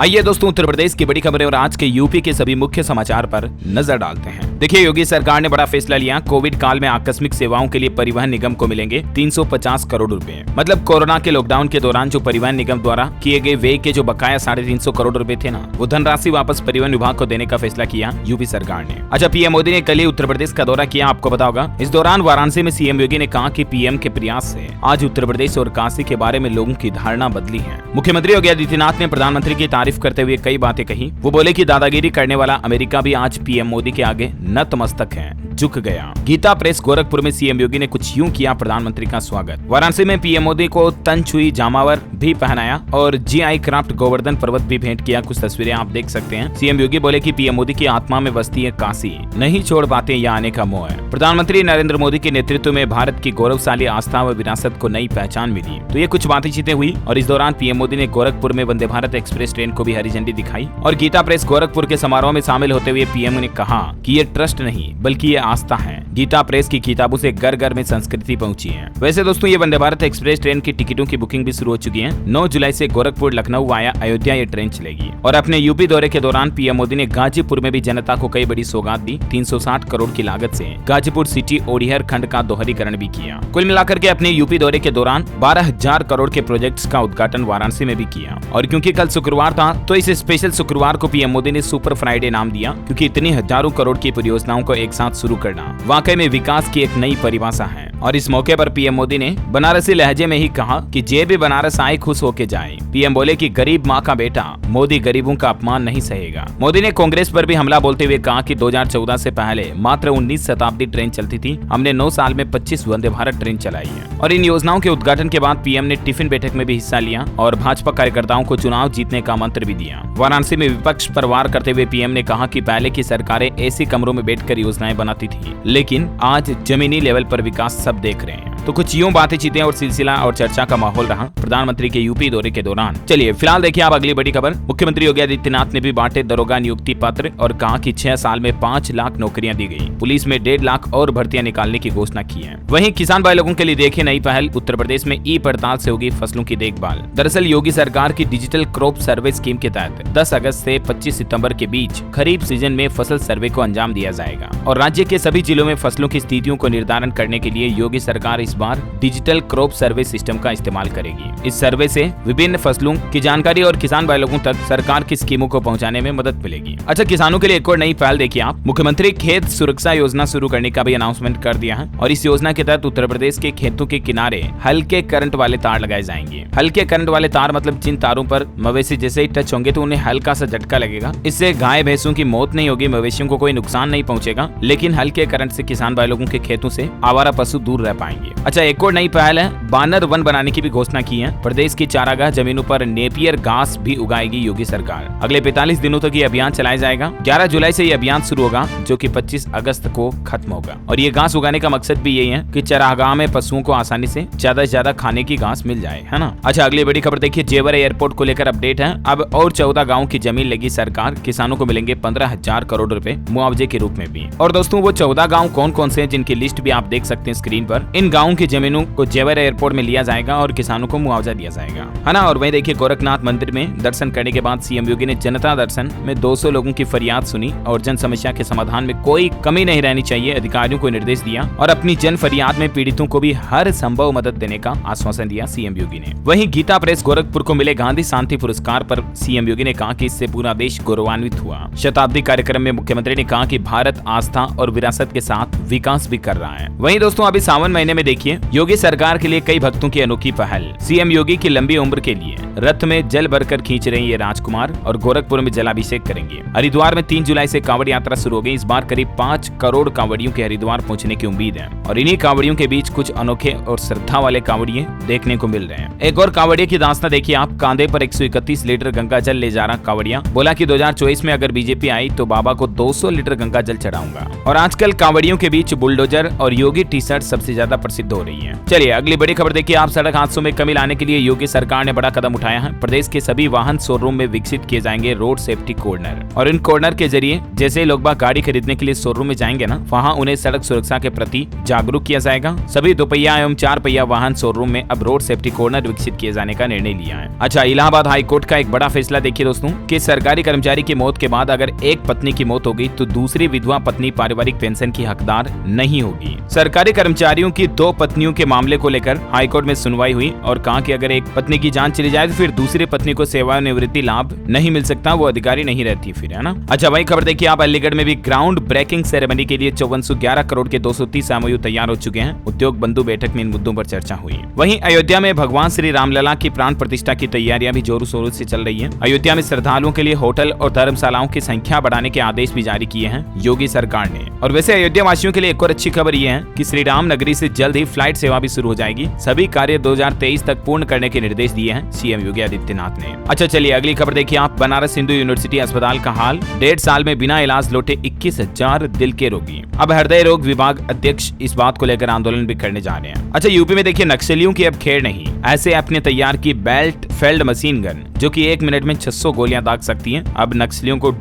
आइए दोस्तों, उत्तर प्रदेश की बड़ी खबरें और आज के यूपी के सभी मुख्य समाचार पर नजर डालते हैं। देखिए, योगी सरकार ने बड़ा फैसला लिया। कोविड काल में आकस्मिक सेवाओं के लिए परिवहन निगम को मिलेंगे 350 करोड़ रुपए। मतलब कोरोना के लॉकडाउन के दौरान जो परिवहन निगम द्वारा किए गए व्यय के जो बकाया 350 करोड़ रुपए थे ना, वो धनराशि वापस परिवहन विभाग को देने का फैसला किया यूपी सरकार ने। अच्छा, पीएम मोदी ने कल ही उत्तर प्रदेश का दौरा किया, आपको पता होगा। इस दौरान वाराणसी में सीएम योगी ने कहा कि पीएम के प्रयास से आज उत्तर प्रदेश और काशी के बारे में लोगों की धारणा बदली है। मुख्यमंत्री योगी आदित्यनाथ ने प्रधानमंत्री की तारीफ करते हुए कई बातें कही। वो बोले कि दादागिरी करने वाला अमेरिका भी आज पीएम मोदी के आगे नतमस्तक है, झुक गया। गीता प्रेस गोरखपुर में सीएम योगी ने कुछ यूं किया प्रधानमंत्री का स्वागत। वाराणसी में पीएम मोदी को तनछुई जामावर भी पहनाया और जीआई क्राफ्ट गोवर्धन पर्वत भी भेंट किया। कुछ तस्वीरें आप देख सकते हैं। सीएम योगी बोले कि पीएम मोदी की आत्मा में बसती है काशी, नहीं छोड़ पाते यहाँ आने का मोह है। प्रधानमंत्री नरेंद्र मोदी के नेतृत्व में भारत की गौरवशाली आस्था व विरासत को नई पहचान मिली। तो ये कुछ बातचीतें हुई और इस दौरान पीएम मोदी ने गोरखपुर में वंदे भारत एक्सप्रेस ट्रेन को भी हरी झंडी दिखाई। और गीता प्रेस गोरखपुर के समारोह में शामिल होते हुए पीएम ने कहा कि ये ट्रस्ट नहीं बल्कि ये आस्था है। गीता प्रेस की किताबों से घर घर में संस्कृति पहुंची है। वैसे दोस्तों, ये वंदे भारत एक्सप्रेस ट्रेन की टिकटों की बुकिंग भी शुरू हो चुकी है। 9 जुलाई से गोरखपुर, लखनऊ वाया अयोध्या ये ट्रेन चलेगी। और अपने यूपी दौरे के दौरान पीएम मोदी ने गाजीपुर में भी जनता को कई बड़ी सौगात दी। 360 करोड़ की लागत से गाजीपुर सिटी ओडिहर खंड का दोहरीकरण भी किया। कुल मिलाकर के अपने यूपी दौरे के दौरान 12,000 करोड़ के प्रोजेक्ट्स का उद्घाटन वाराणसी में भी किया। और क्योंकि कल शुक्रवार था, तो इस स्पेशल शुक्रवार को पीएम मोदी ने सुपर फ्राइडे नाम दिया, क्योंकि इतनी हजारों करोड़ की परियोजनाओं को एक साथ शुरू करना वाकई में विकास की एक नई परिभाषा है। और इस मौके पर पीएम मोदी ने बनारसी लहजे में ही कहा कि जे भी बनारस आए खुश होके जाए। पीएम बोले कि गरीब माँ का बेटा मोदी गरीबों का अपमान नहीं सहेगा। मोदी ने कांग्रेस पर भी हमला बोलते हुए कहा कि 2014 से पहले मात्र 19 शताब्दी ट्रेन चलती थी, हमने 9 साल में 25 वंदे भारत ट्रेन चलाई है। और इन योजनाओं के उद्घाटन के बाद पीएम ने टिफिन बैठक में भी हिस्सा लिया और भाजपा कार्यकर्ताओं को चुनाव जीतने का मंत्र भी दिया। वाराणसी में विपक्ष पर वार करते हुए पीएम ने कहा कि पहले की सरकारें ऐसे कमरों में बैठकर योजनाएं बनाती थी, लेकिन आज जमीनी लेवल पर विकास सब देख रहे हैं। तो कुछ यूं बातें चीतें और सिलसिला और चर्चा का माहौल रहा प्रधानमंत्री के यूपी दौरे के दौरान। चलिए फिलहाल देखिए आप अगली बड़ी खबर। मुख्यमंत्री योगी आदित्यनाथ ने भी बांटे दरोगा नियुक्ति पत्र और कहा कि 6 साल में 5 लाख नौकरियां दी गई। पुलिस में 1.5 लाख और भर्तियां निकालने की घोषणा की है। वहीं किसान भाई लोगों के लिए देखिए नई पहल। उत्तर प्रदेश में ई पड़ताल से होगी फसलों की देखभाल। दरअसल योगी सरकार की डिजिटल क्रॉप सर्वे स्कीम के तहत 10 अगस्त से 25 सितंबर के बीच खरीफ सीजन में फसल सर्वे को अंजाम दिया जाएगा। और राज्य के सभी जिलों में फसलों की स्थितियों को निर्धारण करने के लिए योगी सरकार इस बार डिजिटल क्रॉप सर्वे सिस्टम का इस्तेमाल करेगी। इस सर्वे से विभिन्न फसलों की जानकारी और किसान भाई लोगों तक सरकार की स्कीमों को पहुंचाने में मदद मिलेगी। अच्छा, किसानों के लिए एक और नई पहल देखिए आप। मुख्यमंत्री खेत सुरक्षा योजना शुरू करने का भी अनाउंसमेंट कर दिया है। और इस योजना के तहत उत्तर प्रदेश के खेतों के किनारे हल्के करंट वाले तार लगाए जाएंगे। हल्के करंट वाले तार मतलब जिन तारों पर मवेशी जैसे ही टच होंगे तो उन्हें हल्का सा झटका लगेगा। इससे गाय भैंसों की मौत नहीं होगी, मवेशियों को कोई नुकसान नहीं पहुंचेगा, लेकिन हल्के करंट से किसान भाई लोगों के खेतों से आवारा पशु दूर रह पाएंगे। अच्छा, एक और नई पहल है, बानर वन बनाने की भी घोषणा की है। प्रदेश की चारागाह जमीनों पर नेपियर घास भी उगाएगी योगी सरकार। अगले 45 दिनों तक ये अभियान चलाया जाएगा। 11 जुलाई से ये अभियान शुरू होगा, जो कि 25 अगस्त को खत्म होगा। और ये घास उगाने का मकसद भी यही है कि चारागाह में पशुओं को आसानी से ज्यादा खाने की घास मिल जाए, है ना। अच्छा, अगली बड़ी खबर देखिए। जेवर एयरपोर्ट को लेकर अपडेट है। अब और 14 गाँव की जमीन लेगी सरकार। किसानों को मिलेंगे 15,000 करोड़ रुपए मुआवजे के रूप में भी। और दोस्तों, वो 14 गाँव कौन कौन से हैं, जिनकी लिस्ट भी आप देख सकते हैं स्क्रीन पर। इन गाँव की जमीनों को जेवर एयरपोर्ट में लिया जाएगा और किसानों को मुआवजा दिया जाएगा, है ना। और वहीं देखिए, गोरखनाथ मंदिर में दर्शन करने के बाद सीएम योगी ने जनता दर्शन में 200 लोगों की फरियाद सुनी और जन समस्या के समाधान में कोई कमी नहीं रहनी चाहिए, अधिकारियों को निर्देश दिया। और अपनी जन फरियाद में पीड़ितों को भी हर संभव मदद देने का आश्वासन दिया सीएम योगी ने। वहीं गीता प्रेस गोरखपुर को मिले गांधी शांति पुरस्कार पर सीएम योगी ने कहा कि इससे पूरा देश गौरवान्वित हुआ। शताब्दी कार्यक्रम में मुख्यमंत्री ने कहा कि भारत आस्था और विरासत के साथ विकास भी कर रहा है। वहीं दोस्तों, अभी सावन महीने में देखिए योगी सरकार के लिए कई भक्तों की अनोखी पहल। सीएम योगी की लंबी उम्र के लिए रथ में जल भरकर खींच रहे ये राजकुमार और गोरखपुर में जलाभिषेक करेंगे। हरिद्वार में 3 जुलाई से कांवड़ यात्रा शुरू हो गई। इस बार करीब 5 करोड़ कांवड़ियों के हरिद्वार पहुंचने की उम्मीद है। और इन्हीं कांवड़ियों के बीच कुछ अनोखे और श्रद्धा वाले कांवड़िये देखने को मिल रहे हैं। एक और कांवड़िये की दास्तां देखिए आप। कांधे पर 131 लीटर गंगा जल ले जा रहा कांवड़िया बोला कि 2024 में अगर बीजेपी आई तो बाबा को 200 लीटर गंगा जल चढ़ाऊंगा। और आजकल कांवड़ियों के बीच बुलडोजर और योगी टी शर्ट सबसे ज्यादा प्रसिद्ध हो रही है। चलिए अगली बड़ी खबर देखिए आप। सड़क हादसों में कमी लाने के लिए योगी सरकार ने बड़ा कदम उठाया है। प्रदेश के सभी वाहन शोरूम में विकसित किए जाएंगे रोड सेफ्टी कॉर्नर, और इन कॉर्नर के जरिए जैसे लोग बाग गाड़ी खरीदने के लिए शोरूम में जाएंगे ना, वहाँ उन्हें सड़क सुरक्षा के प्रति जागरूक किया जाएगा। सभी 2 पहिया एवं 4 पहिया वाहन शोरूम में अब रोड सेफ्टी कॉर्नर विकसित किए जाने का निर्णय लिया है। अच्छा, इलाहाबाद हाई कोर्ट का एक बड़ा फैसला देखिए दोस्तों कि सरकारी कर्मचारी की मौत के बाद अगर एक पत्नी की मौत होगी तो दूसरी विधवा पत्नी पारिवारिक पेंशन की हकदार नहीं होगी। सरकारी कर्मचारियों की 2 पत्नियों के मामले को लेकर हाईकोर्ट में सुनवाई हुई और कहा कि अगर एक पत्नी की जान चली जाए तो फिर दूसरी पत्नी को सेवानिवृत्ति लाभ नहीं मिल सकता, वो अधिकारी नहीं रहती फिर, है ना। अच्छा, वही खबर देखिए आप। अलीगढ़ में भी ग्राउंड ब्रेकिंग सेरेमनी के लिए 5411 करोड़ के 230 MOU तैयार हो चुके हैं। उद्योग बंधु बैठक में इन मुद्दों पर चर्चा हुई। वहीं अयोध्या में भगवान श्री रामलला की प्राण प्रतिष्ठा की तैयारियां भी जोरों शोरों से चल रही है। अयोध्या में श्रद्धालुओं के लिए होटल और धर्मशालाओं की संख्या बढ़ाने के आदेश भी जारी किए हैं योगी सरकार ने। और वैसे अयोध्या वासियों के लिए एक और अच्छी खबर ये है कि श्री राम नगरी से जल्द ही फ्लाइट सेवा भी शुरू हो जाएगी। सभी कार्य 2023 तक पूर्ण करने के निर्देश दिए हैं सीएम योगी आदित्यनाथ ने। अच्छा चलिए अगली खबर देखिए आप। बनारस हिंदू यूनिवर्सिटी अस्पताल का हाल, 1.5 साल में बिना इलाज लौटे 21,000 दिल के रोगी। अब हृदय रोग विभाग अध्यक्ष इस बात को लेकर आंदोलन भी करने जा रहे हैं। अच्छा, यूपी में देखिए नक्सलियों की अब खेर नहीं। ऐसे ऐप ने तैयार की बेल्ट फेल्ड मशीन गन जो कि 1 मिनट में 600 गोलियां दाग सकती हैं। अब नक्सलियों को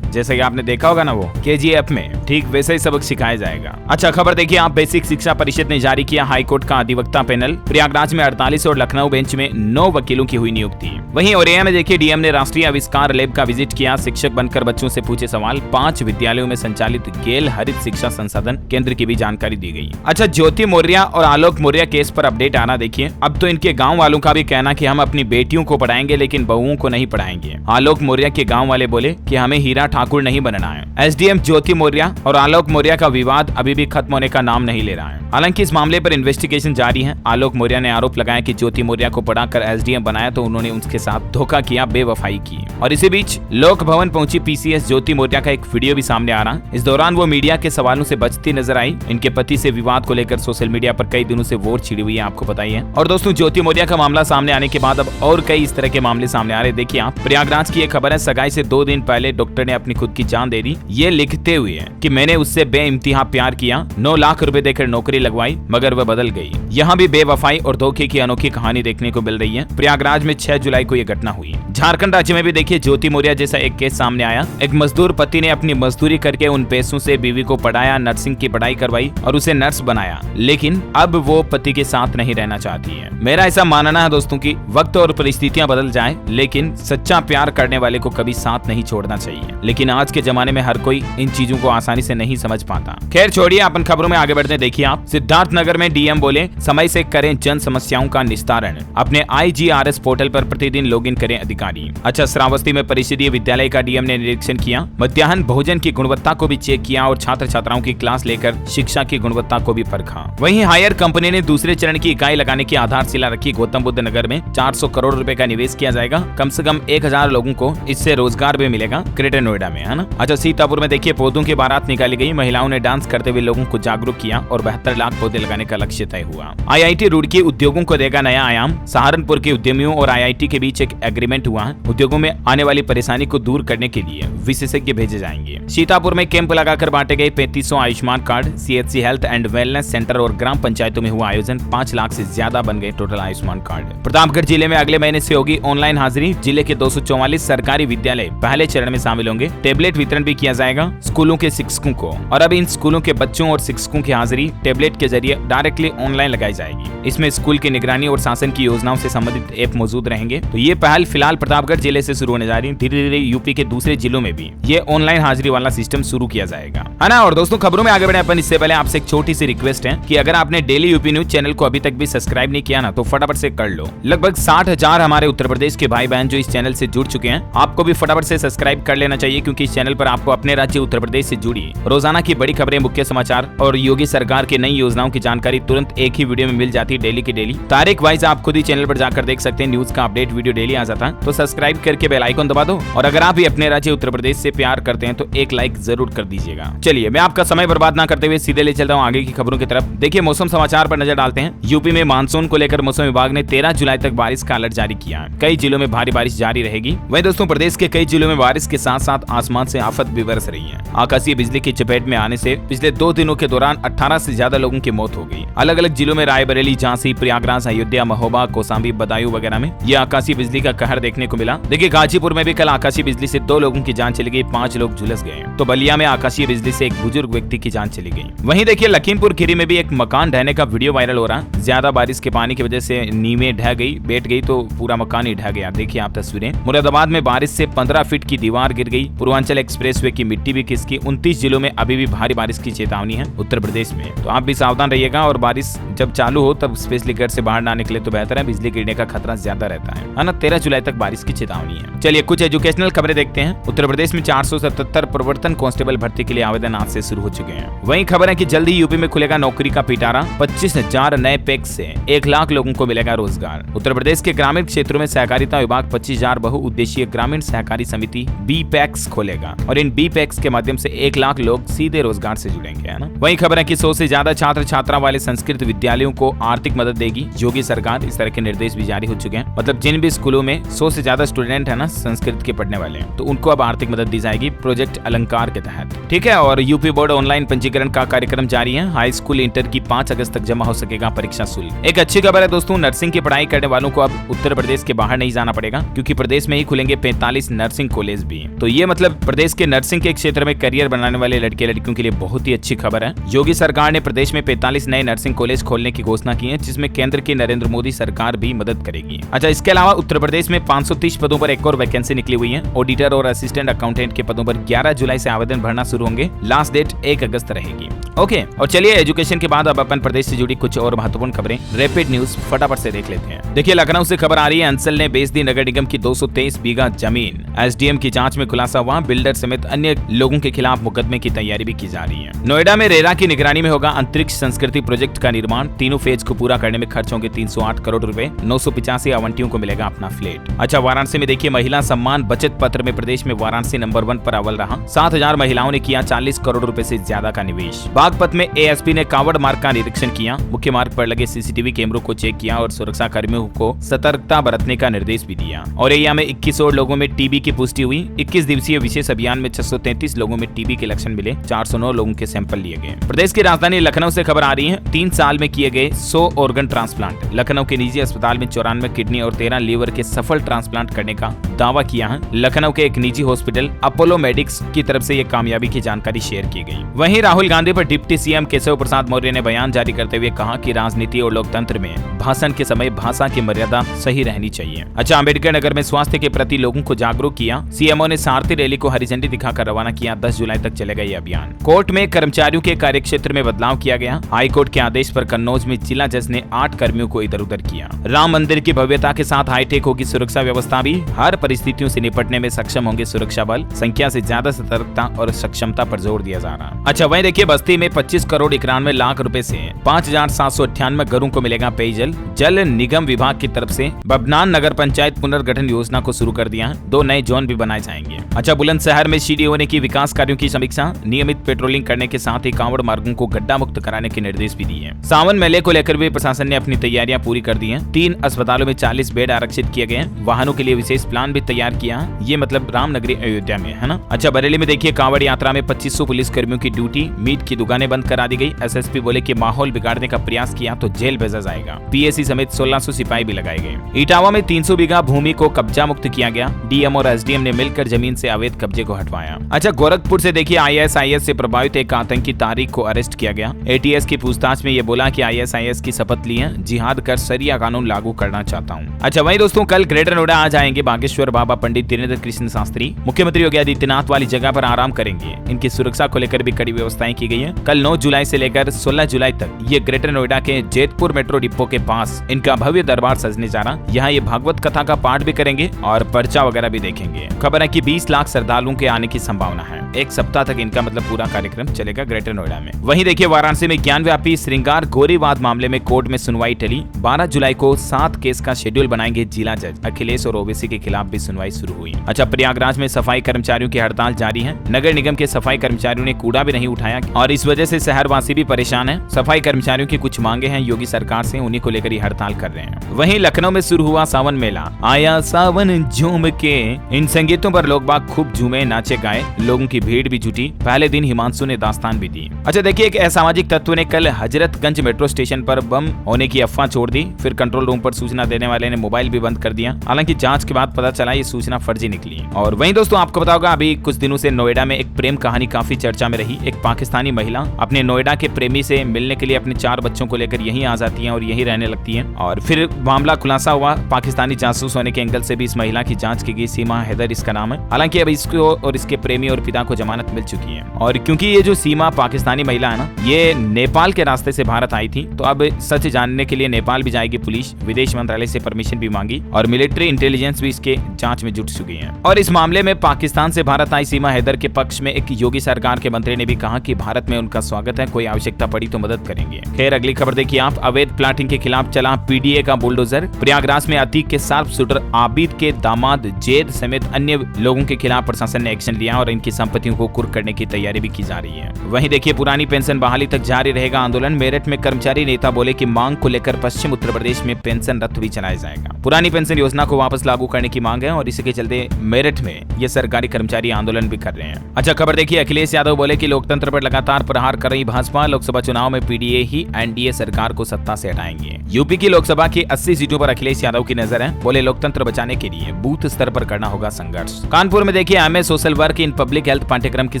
जैसे कि आपने देखा होगा ना वो KGF में, ठीक वैसे ही सबक सिखाया जाएगा। अच्छा खबर देखिए आप। बेसिक शिक्षा परिषद ने जारी किया हाईकोर्ट का अधिवक्ता पैनल। प्रयागराज में 48 और लखनऊ बेंच में 9 वकीलों की हुई नियुक्ति। वहीं औरैया में देखिए डीएम ने राष्ट्रीय आविष्कार लैब का विजिट किया। शिक्षक बनकर बच्चों से पूछे सवाल। 5 विद्यालयों में संचालित गेल हरित शिक्षा संसाधन केंद्र की भी जानकारी दी गई। अच्छा, ज्योति मौर्य और आलोक मौर्य केस पर अपडेट आना देखिए। अब तो इनके गाँव वालों का भी कहना कि हम अपनी बेटियों को पढ़ाएंगे लेकिन बहुओं को नहीं पढ़ाएंगे। आलोक मौर्य के गाँव वाले बोले कि हमें हीरा ठाकुर नहीं बनना है। SDM ज्योति मौर्य और आलोक मौर्य का विवाद अभी भी खत्म होने का नाम नहीं ले रहा है। हालांकि इस मामले पर इन्वेस्टिगेशन जारी है। आलोक मौर्य ने आरोप लगाया कि ज्योति मौर्य को पढ़ाकर SDM बनाया तो उन्होंने उसके साथ धोखा किया, बेवफाई की। और इसी बीच लोक भवन पहुंची PCS ज्योति मौर्य का एक वीडियो भी सामने आ रहा। इस दौरान वो मीडिया के सवालों से बचती नजर आई। इनके पति से विवाद को लेकर सोशल मीडिया पर कई दिनों से वोर छिड़ी हुई है, आपको पता ही है। और दोस्तों ज्योति मौर्य का मामला सामने आने के बाद अब और कई इस तरह के मामले सामने आ रहे। देखिए आप, प्रयागराज की एक खबर है। सगाई से 2 दिन पहले डॉक्टर ने अपनी खुद की जान दे दी, ये लिखते हुए कि मैंने उससे बेइंतहा प्यार किया, 9 लाख रुपए देकर नौकरी लगवाई मगर वह बदल गई। यहाँ भी बेवफाई और धोखे की अनोखी कहानी देखने को मिल रही है। प्रयागराज में 6 जुलाई को यह घटना हुई। झारखंड राज्य में भी देखिए ज्योति मौर्य जैसा एक केस सामने आया। एक मजदूर पति ने अपनी मजदूरी करके उन पैसों से बीवी को पढ़ाया, नर्सिंग की पढ़ाई करवाई और उसे नर्स बनाया, लेकिन अब वो पति के साथ नहीं रहना चाहती है। मेरा ऐसा मानना है दोस्तों कि वक्त और परिस्थितियां बदल जाए लेकिन सच्चा प्यार करने वाले को कभी साथ नहीं छोड़ना चाहिए। लेकिन आज के जमाने में हर कोई इन चीजों को आसानी से नहीं समझ पाता। खैर छोड़िए, अपन खबरों में आगे बढ़ते। देखिए आप, सिद्धार्थनगर में डीएम बोले समय से करें जन समस्याओं का निस्तारण। अपने IGRS पोर्टल पर प्रतिदिन लॉगिन करें अधिकारी। अच्छा, श्रावस्ती में परिषदीय विद्यालय का डीएम ने निरीक्षण किया। मध्याह्न भोजन की गुणवत्ता को भी चेक किया और छात्र छात्राओं की क्लास लेकर शिक्षा की गुणवत्ता को भी परखा। वहीं हायर कंपनी ने दूसरे चरण की इकाई लगाने की आधारशिला रखी। गौतम बुद्ध नगर में 400 करोड़ रुपए का निवेश किया जाएगा। कम से कम 1000 लोगों को इससे रोजगार भी मिलेगा ग्रेटर नोएडा में, है ना। अच्छा, सीतापुर में देखिए पौधों की बारात निकाली गई। महिलाओं ने डांस करते हुए लोगों को जागरूक किया और 72 लाख पौधे लगाने का लक्ष्य तय हुआ। IIT रुड़की उद्योगों को देगा नया आयाम। सहारनपुर के उद्यमियों और IIT के बीच एक एग्रीमेंट हुआ है। उद्योगों में आने वाली परेशानी को दूर करने के लिए विशेषज्ञ भेजे जाएंगे। सीतापुर में कैंप लगाकर बांटे गए 3500 Ayushman card. CHC health and wellness centre और ग्राम पंचायतों में हुआ आयोजन। 5 लाख से ज्यादा बन गए टोटल आयुष्मान कार्ड। प्रतापगढ़ जिले में अगले महीने से होगी ऑनलाइन हाजिरी। जिले के 244 सरकारी विद्यालय पहले चरण में शामिल होंगे। टेबलेट वितरण भी किया जाएगा स्कूलों के शिक्षकों को। और अब इन स्कूलों के बच्चों और शिक्षकों की हाजिरी टेबलेट के जरिए डायरेक्टली ऑनलाइन लगाई जाएगी। इसमें स्कूल की निगरानी और शासन की योजनाओं से संबंधित ऐप मौजूद रहेंगे। तो ये पहल फिलहाल प्रतापगढ़ जिले से शुरू होने जा रही है। धीरे धीरे यूपी के दूसरे जिलों में भी ये ऑनलाइन हाजिरी वाला सिस्टम शुरू किया जाएगा, है ना। और दोस्तों खबरों में आगे बढ़े अपन इससे पहले आपसे एक छोटी सी रिक्वेस्ट है कि अगर आपने डेली यूपी न्यूज चैनल को अभी तक भी सब्सक्राइब नहीं किया ना तो फटाफट से कर लो। लगभग 60,000 हमारे उत्तर प्रदेश के भाई बहन जो इस चैनल से जुड़ चुके हैं, आपको भी फटाफट से सब्सक्राइब कर लेना चाहिए क्योंकि इस चैनल पर आपको अपने राज्य उत्तर प्रदेश से जुड़ी रोजाना की बड़ी खबरें, मुख्य समाचार और योगी सरकार की नई योजनाओं की जानकारी तुरंत एक ही वीडियो में मिल जाती है। डेली की डेली तारीख वाइज आप खुद ही चैनल पर जाकर देख सकते हैं। न्यूज का अपडेट वीडियो डेली आ जाता है, तो सब्सक्राइब करके बेल आइकन दबा दो। और अगर आप भी अपने राज्य उत्तर प्रदेश से प्यार करते हैं तो एक लाइक जरूर कर दीजिएगा। मिलेगा। चलिए मैं आपका समय बर्बाद ना करते हुए सीधे ले चलता हूँ आगे की खबरों की तरफ। देखिए मौसम समाचार पर नजर डालते हैं। यूपी में मानसून को लेकर मौसम विभाग ने 13 जुलाई तक बारिश का अलर्ट जारी किया है। कई जिलों में भारी बारिश जारी रहेगी। वहीं दोस्तों प्रदेश के कई जिलों में बारिश के साथ साथ आसमान से आफत भी बरस रही है। आकाशीय बिजली की चपेट में आने से पिछले 2 दिनों के दौरान 18 से ज्यादा लोगों की मौत हो गई। अलग अलग जिलों में रायबरेली, झांसी, प्रयागराज, अयोध्या, महोबा, कौशाम्बी, बदायूं वगैरह में यह आकाशीय बिजली का कहर देखने को मिला। देखिए गाजीपुर में भी कल आकाशीय बिजली से 2 लोगों की जान चली गई, 5 लोग झुलस गए। तो बलिया में आकाशीय बिजली से एक बुजुर्ग व्यक्ति की जान चली गई। वहीं देखिए लखीमपुर खीरी में भी एक मकान ढहने का वीडियो वायरल हो रहा। ज्यादा बारिश के पानी की वजह से नींवें ढह गई, बैठ गई तो पूरा मकान ही ढह गया। देखिए आप तस्वीरें। मुरादाबाद में बारिश से 15 फीट की दीवार गिर गई। पूर्वांचल एक्सप्रेसवे की मिट्टी भी खिसकी। 29 जिलों में अभी भी भारी बारिश की चेतावनी है उत्तर प्रदेश में, तो आप भी सावधान रहिएगा। और बारिश जब चालू हो तब स्पेशली घर से बाहर ना निकले तो बेहतर है, बिजली गिरने का खतरा ज्यादा रहता है ना। 13 जुलाई तक बारिश की चेतावनी है। चलिए कुछ एजुकेशनल खबरें देखते हैं। उत्तर प्रदेश में 477 प्रवर्तन कांस्टेबल भर्ती के लिए आवेदन आज से शुरू हो चुके हैं। वहीं खबर है कि जल्द ही यूपी में खुलेगा नौकरी का पिटारा। 25,000 नए पैक्स से 1 लाख लोगों को मिलेगा रोजगार। उत्तर प्रदेश के ग्रामीण क्षेत्रों में सहकारिता विभाग 25,000 बहुउद्देशीय ग्रामीण सहकारी समिति बी पैक्स खोलेगा और इन बी पैक्स के माध्यम से 1 लाख लोग सीधे रोजगार से जुड़ेंगे, है ना। वहीं खबर है कि 100 से ज्यादा छात्र छात्रा वाले संस्कृत विद्यालयों को आर्थिक मदद देगी योगी सरकार। इस तरह के निर्देश भी जारी हो चुके हैं। मतलब जिन भी स्कूलों में 100 से ज्यादा स्टूडेंट है ना संस्कृत के पढ़ने वाले, तो उनको अब आर्थिक मदद दी जाएगी प्रोजेक्ट अलंकार के तहत। ठीक है। और यूपी बोर्ड ऑनलाइन पंजीकरण का कार्यक्रम जारी है। हाई स्कूल इंटर की 5 अगस्त तक जमा हो सकेगा परीक्षा शुल्क। एक अच्छी खबर है दोस्तों, नर्सिंग की पढ़ाई करने वालों को अब उत्तर प्रदेश के बाहर नहीं जाना पड़ेगा, क्योंकि प्रदेश में ही खुलेंगे 45 नर्सिंग कॉलेज भी। तो ये मतलब प्रदेश के नर्सिंग के क्षेत्र में करियर बनाने वाले लड़के लड़कियों के लिए बहुत ही अच्छी खबर है। योगी सरकार ने प्रदेश में 45 नए नर्सिंग कॉलेज खोलने की घोषणा की है, जिसमें केंद्र की नरेंद्र मोदी सरकार भी मदद करेगी। अच्छा, इसके अलावा उत्तर प्रदेश में 530 पदों पर एक और वैकेंसी निकली हुई है। ऑडिटर और असिस्टेंट अकाउंटेंट के पदों पर 11 जुलाई से आवेदन भरना शुरू होंगे। लास्ट डेट 1 अगस्त रहेगी। ओके। और चलिए एजुकेशन के बाद अब अपन प्रदेश से जुड़ी कुछ और महत्वपूर्ण खबरें रैपिड न्यूज फटाफट से देख लेते हैं। देखिए लखनऊ से खबर आ रही है, अंसल ने बेच दी नगर निगम की 223 बीघा जमीन। एसडीएम की जांच में खुलासा हुआ, बिल्डर समेत अन्य लोगों के खिलाफ मुकदमे की तैयारी भी की जा रही है। नोएडा में रेरा की निगरानी में होगा अंतरिक्ष संस्कृति प्रोजेक्ट का निर्माण। तीनों फेज को पूरा करने में खर्च होंगे 308 करोड़ रुपए। 985 आवंटियों को मिलेगा अपना फ्लैट। अच्छा, वाराणसी में देखिए महिला सम्मान बचत पत्र में प्रदेश में वाराणसी नंबर 1 पर अव्वल रहा। 7,000 महिलाओं ने किया 40 करोड़ रुपए से ज्यादा का निवेश। बागपत में एएसपी ने कावड़ मार्ग का निरीक्षण किया। मुख्य मार्ग पर लगे सीसीटीवी कैमरों को चेक किया और सुरक्षा कर्मियों को सतर्कता बरतने का निर्देश भी दिया। औरैया में 21 और लोगों में टीबी की पुष्टि हुई। 21 दिवसीय विशेष अभियान में 633 लोगों में टीबी के लक्षण मिले। 409 लोगों के सैंपल लिए गए। प्रदेश की राजधानी लखनऊ से खबर आ रही है, 3 साल में किए गए 100 ऑर्गन ट्रांसप्लांट। लखनऊ के निजी अस्पताल में 94 किडनी और 13 लीवर के सफल ट्रांसप्लांट करने का दावा किया है। लखनऊ के एक निजी हॉस्पिटल अपोलो मेडिक्स की तरफ से ये कामयाबी की जानकारी शेयर की गई। वहीं राहुल गांधी पर डिप्टी सीएम केशव प्रसाद मौर्य ने बयान जारी करते हुए कहा कि राजनीति और लोकतंत्र में भाषण के समय भाषा की मर्यादा सही रहनी चाहिए। अच्छा, अम्बेडकर नगर में स्वास्थ्य के प्रति लोगों को जागरूक किया। सीएमओ ने सारथी रैली को हरी झंडी दिखाकर रवाना किया। 10 जुलाई तक चलेगा ये अभियान। कोर्ट में कर्मचारियों के कार्यक्षेत्र में बदलाव किया गया। हाईकोर्ट के आदेश पर कन्नौज में जिला जज ने 8 कर्मियों को इधर उधर किया। राम मंदिर की भव्यता के साथ हाईटेक होगी सुरक्षा व्यवस्था भी। हर परिस्थितियों से निपटने में सक्षम होंगे सुरक्षा बल। संख्या से ज्यादा सतर्कता और सक्षमता पर जोर दिया जा रहा। अच्छा, वहीं देखिए बस्ती में 25 करोड़ 91 लाख रुपए से 5,798 घरों को मिलेगा पेयजल। जल निगम विभाग की तरफ से बबनान नगर पंचायत पुनर्गठन योजना को शुरू कर दिया है। 2 नए जोन भी बनाए जाएंगे। अच्छा, बुलंदशहर में सीडीओ ने की विकास कार्यों की समीक्षा। नियमित पेट्रोलिंग करने के साथ ही कांवड़ मार्गों को गड्ढा मुक्त कराने के निर्देश भी दिए। सावन मेले को लेकर भी प्रशासन ने अपनी तैयारियां पूरी कर दी हैं। 3 अस्पतालों में 40 बेड आरक्षित किए गए हैं। वाहनों के लिए विशेष प्लान भी तैयार किया। ये मतलब रामनगरी अयोध्या में, है ना। अच्छा, बरेली में देखिए कांवड़ यात्रा में 2500 पुलिस कर्मियों की ड्यूटी। मीट की दुकानें बंद करा दी गई। एसएसपी बोले कि माहौल बिगाड़ने का प्रयास किया तो जेल भेजा जाएगा। पीएसी समेत 1600 सिपाही भी लगाए गए। इटावा में 300 बीघा भूमि को कब्जा मुक्त किया गया। डीएम और एसडीएम ने मिलकर जमीन से अवैध कब्जे को हटवाया। अच्छा, गोरखपुर से देखिए आईएसआईएस से प्रभावित एक आतंकी तारिक को अरेस्ट किया गया। एटीएस की पूछताछ में ये बोला कि आईएसआईएस की शपथ ली है, जिहाद कर शरिया कानून लागू करना चाहता हूँ। अच्छा, वहीं दोस्तों कल ग्रेटर नोएडा आ जाएंगे बागेश्वर बाबा पंडित धीरेन्द्र कृष्ण शास्त्री। मुख्यमंत्री योगी आदित्यनाथ वाली जगह पर आराम करेंगे। इनकी सुरक्षा को लेकर भी कड़ी व्यवस्थाएं की गई है। कल 9 जुलाई से लेकर 16 जुलाई तक ये ग्रेटर नोएडा के जेतपुर मेट्रो डिपो के पास इनका भव्य दरबार सजने जा रहा। यहाँ ये भागवत कथा का पाठ भी करेंगे और पर्चा वगैरह भी देखेंगे। खबर है कि 20 लाख श्रद्धालुओं के आने की संभावना है। 1 सप्ताह तक इनका मतलब पूरा कार्यक्रम चलेगा ग्रेटर नोएडा में। वहीं देखिए वाराणसी में ज्ञानव्यापी श्रृंगार गोरीवाद मामले में कोर्ट में सुनवाई टली। 12 जुलाई को 7 केस का शेड्यूल बनाएंगे जिला जज। अखिलेश और ओवैसी के खिलाफ भी सुनवाई शुरू हुई। अच्छा, प्रयागराज में सफाई कर्मचारियों की हड़ताल जारी है। नगर निगम के सफाई सफाई कर्मचारियों ने कूड़ा भी नहीं उठाया और इस वजह से शहरवासी भी परेशान है। सफाई कर्मचारियों की कुछ मांगे हैं योगी सरकार से, उन्हीं को लेकर ही हड़ताल कर रहे हैं। वहीं लखनऊ में शुरू हुआ सावन मेला, आया सावन झूम के, इन संगीतों पर लोग बाग खूब झूमे, नाचे गाए, लोगों की भीड़ भी जुटी। पहले दिन हिमांशु ने दास्तान भी दी। अच्छा देखिए, एक असामाजिक तत्व ने कल हजरतगंज मेट्रो स्टेशन पर बम होने की अफवाह छोड़ दी। फिर कंट्रोल रूम पर सूचना देने वाले ने मोबाइल भी बंद कर दिया। हालांकि जांच के बाद पता चला ये सूचना फर्जी निकली। और वहीं दोस्तों आपको बताओगा, अभी कुछ दिनों से नोएडा में एक प्रेम कहानी काफी चर्चा में रही। एक पाकिस्तानी महिला अपने नोएडा के प्रेमी से मिलने के लिए अपने 4 बच्चों को लेकर यहीं आ जाती है और यहीं रहने लगती है। और फिर मामला खुलासा हुआ। पाकिस्तानी जासूस होने के एंगल से भी इस महिला की जांच की गई। सीमा हैदर इसका नाम है। हालांकि अब इसको और इसके प्रेमी और पिता को जमानत मिल चुकी है। और क्योंकि ये जो सीमा पाकिस्तानी महिला है ना, ये नेपाल के रास्ते से भारत आई थी, तो अब सच जानने के लिए नेपाल भी जाएगी पुलिस। विदेश मंत्रालय से परमिशन भी मांगी और मिलिट्री इंटेलिजेंस भी इसके जांच में जुट चुकी है। और इस मामले में पाकिस्तान से भारत आई सीमा हैदर के पक्ष में एक योगी सरकार के मंत्री ने भी कहा कि भारत में उनका स्वागत है, कोई आवश्यकता पड़ी तो मदद करेंगे। खैर अगली खबर देखिए आप, अवैध प्लाटिंग के खिलाफ चला पीडीए का बुलडोजर। प्रयागराज में अतीक के शार्प शूटर आबिद के दामाद जैद समेत अन्य लोगों के खिलाफ प्रशासन ने एक्शन लिया और इनकी संपत्तियों को कुर्क करने की तैयारी भी की जा रही है। वहीं देखिए, पुरानी पेंशन बहाली तक जारी रहेगा आंदोलन। मेरठ में कर्मचारी नेता बोले कि मांग को लेकर पश्चिम उत्तर प्रदेश में पेंशन रथ भी चलाया जाएगा। पुरानी पेंशन योजना को वापस लागू करने की मांग है और इसके चलते मेरठ में ये सरकारी कर्मचारी आंदोलन भी कर रहे हैं। अच्छा खबर देखिए, अखिलेश यादव बोले कि लोकतंत्र पर लगातार प्रहार कर रही भाजपा, लोकसभा चुनाव में पीडीए ही एनडीए सरकार को सत्ता से हटाएंगे। यूपी की लोकसभा की 80 सीटों पर अखिलेश यादव की नजर है। बोले लोकतंत्र बचाने के लिए बूथ स्तर पर करना होगा संघर्ष। कानपुर में देखिए, MA social work in public health पाठ्यक्रम की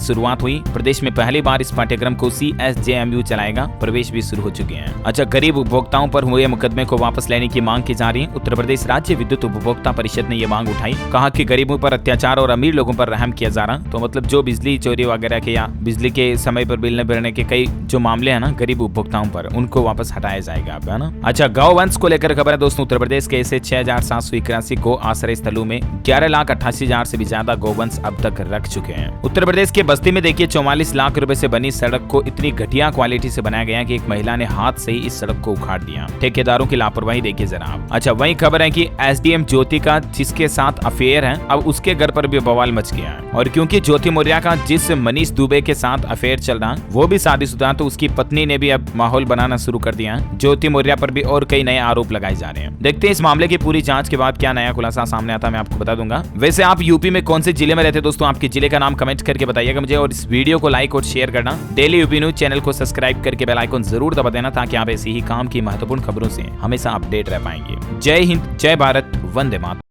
शुरुआत हुई। प्रदेश में पहली बार इस पाठ्यक्रम को CSJMU चलाएगा। प्रवेश भी शुरू हो चुके हैं। अच्छा, गरीब उपभोक्ताओं पर हुए मुकदमे को वापस लेने की मांग की जा रही है। उत्तर प्रदेश राज्य विद्युत उपभोक्ता परिषद ने ये मांग उठाई। कहा कि गरीबों पर अत्याचार और अमीर लोगों पर रहम किया जा रहा। तो मतलब जो बिजली चोरी वगैरह के या बिजली के समय पर बिल न भरने के कई जो मामले हैं ना गरीब उपभोक्ताओं पर, उनको वापस हटाया जाएगा अब, है ना। अच्छा, गौवंश को लेकर खबर है दोस्तों। उत्तर प्रदेश के ऐसे 6781 गौ आश्रय स्थलों में 11,88,000 से भी ज्यादा गौवंश अब तक रख चुके हैं। उत्तर प्रदेश के बस्ती में देखिए 44 लाख रुपए से बनी सड़क को इतनी घटिया क्वालिटी से बनाया गया कि एक महिला ने हाथ से ही इस सड़क को उखाड़ दिया। ठेकेदारों की लापरवाही देखिए जरा आप। अच्छा, वही खबर है कि SDM ज्योति का जिसके साथ अफेयर है, अब उसके घर पर भी बवाल मच गया है। और क्योंकि ज्योति मौर्य का जिस मनीष दुबे के साथ अफेयर चल रहा वो भी शादीशुदा, तो उसकी पत्नी ने भी अब माहौल बनाना शुरू कर दिया है। ज्योति मौर्य पर भी और कई नए आरोप लगाए जा रहे हैं। देखते हैं इस मामले की पूरी जांच के बाद क्या नया खुलासा सामने आता है, मैं आपको बता दूंगा। वैसे आप यूपी में कौन से जिले में रहते हैं दोस्तों, आपके जिले का नाम कमेंट करके बताइएगा मुझे। और इस वीडियो को लाइक और शेयर करना। डेली यूपी न्यूज चैनल को सब्सक्राइब करके बेल आइकन जरूर दबा देना, ताकि आप ऐसी ही काम की महत्वपूर्ण खबरों से हमेशा अपडेट रह पाएंगे। जय हिंद, जय भारत, वंदे मातरम।